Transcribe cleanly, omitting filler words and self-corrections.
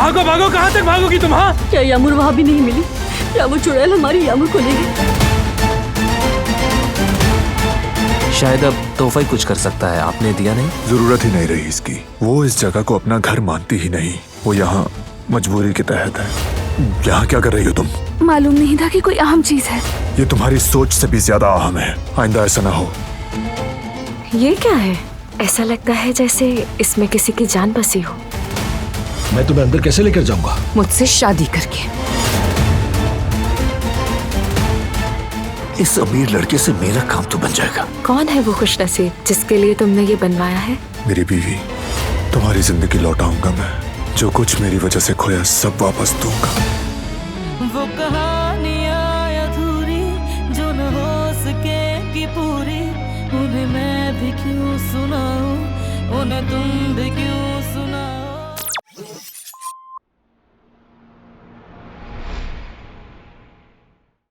भागो भागो, कहाँ तक भागोगी तुम? हाँ, क्या यामुर वहाँ भी नहीं मिली? क्या वो चुड़ैल हमारी यामुर को ले गई? शायद अब तोहफा ही कुछ कर सकता है, आपने दिया नहीं। जरूरत ही नहीं रही इसकी। वो इस जगह को अपना घर मानती ही नहीं, वो यहाँ मजबूरी के तहत है। यहाँ क्या कर रही हो तुम? मालूम नहीं था कि कोई अहम चीज है। ये तुम्हारी सोच से भी ज्यादा अहम है, आइंदा ऐसा ना हो। ये क्या है? ऐसा लगता है जैसे इसमें किसी की जान बसी हो। मैं तुम्हें अंदर कैसे लेकर जाऊंगा? मुझसे शादी करके। इस अमीर लड़के से मेरा काम तो बन जाएगा। कौन है वो खुशनसीब जिसके लिए तुमने ये बनवाया है? मेरी बीवी। तुम्हारी जिंदगी लौटाऊंगा मैं। जो कुछ मेरी वजह से खोया सब वापस दूंगा। वो कहानियाँ अधूरी जो न हो सके की पूरी, उन्हें मैं भी क्यों सुनाऊं, उन्हें तुम भी क्यों